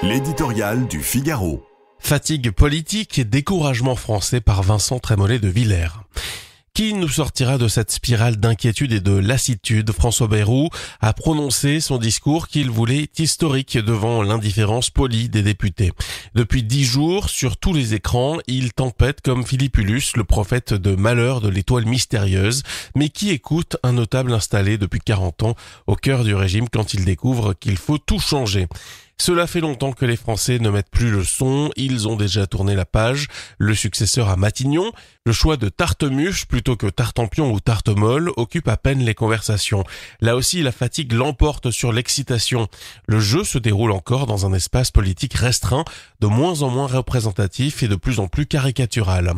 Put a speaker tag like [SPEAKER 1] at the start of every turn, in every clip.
[SPEAKER 1] L'éditorial du Figaro.
[SPEAKER 2] Fatigue politique et découragement français par Vincent Trémollet de Villers. Qui nous sortira de cette spirale d'inquiétude et de lassitude? François Bayrou a prononcé son discours qu'il voulait historique devant l'indifférence polie des députés. Depuis 10 jours, sur tous les écrans, il tempête comme Philippulus, le prophète de malheur de l'étoile mystérieuse, mais qui écoute un notable installé depuis 40 ans au cœur du régime quand il découvre qu'il faut tout changer. Cela fait longtemps que les Français ne mettent plus le son, ils ont déjà tourné la page. Le successeur à Matignon, le choix de Tartemuche plutôt que Tartempion ou Tartemolle occupe à peine les conversations. Là aussi, la fatigue l'emporte sur l'excitation. Le jeu se déroule encore dans un espace politique restreint, de moins en moins représentatif et de plus en plus caricatural.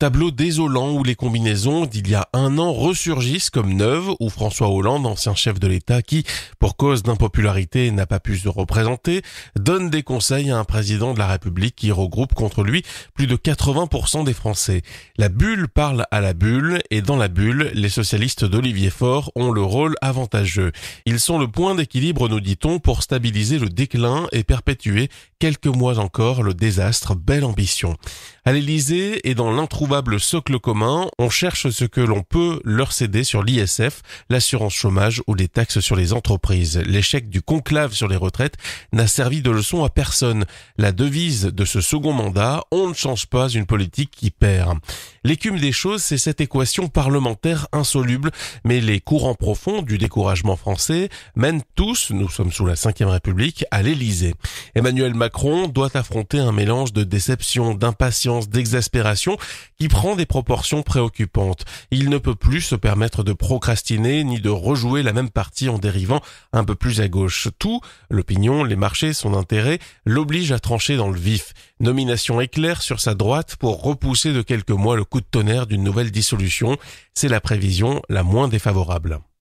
[SPEAKER 2] Tableau désolant où les combinaisons d'il y a un an ressurgissent comme neuves, où François Hollande, ancien chef de l'État qui, pour cause d'impopularité, n'a pas pu se représenter, donne des conseils à un président de la République qui regroupe contre lui plus de 80% des Français. La bulle parle à la bulle, et dans la bulle, les socialistes d'Olivier Faure ont le rôle avantageux. Ils sont le point d'équilibre, nous dit-on, pour stabiliser le déclin et perpétuer quelques mois encore le désastre. Belle ambition. À l'Élysée et dans l'introuvable socle commun, on cherche ce que l'on peut leur céder sur l'ISF, l'assurance chômage ou les taxes sur les entreprises. L'échec du conclave sur les retraites n'a servi de leçon à personne. La devise de ce second mandat, on ne change pas une politique qui perd. L'écume des choses, c'est cette équation parlementaire insoluble, mais les courants profonds du découragement français mènent tous, nous sommes sous la Ve République, à l'Élysée. Emmanuel Macron doit affronter un mélange de déception, d'impatience, d'exaspération qui prend des proportions préoccupantes. Il ne peut plus se permettre de procrastiner ni de rejouer la même partie en dérivant un peu plus à gauche. Tout, l'opinion, les marchés, son intérêt, l'oblige à trancher dans le vif. Nomination éclair sur sa droite pour repousser de quelques mois le coup de tonnerre d'une nouvelle dissolution. C'est la prévision la moins défavorable.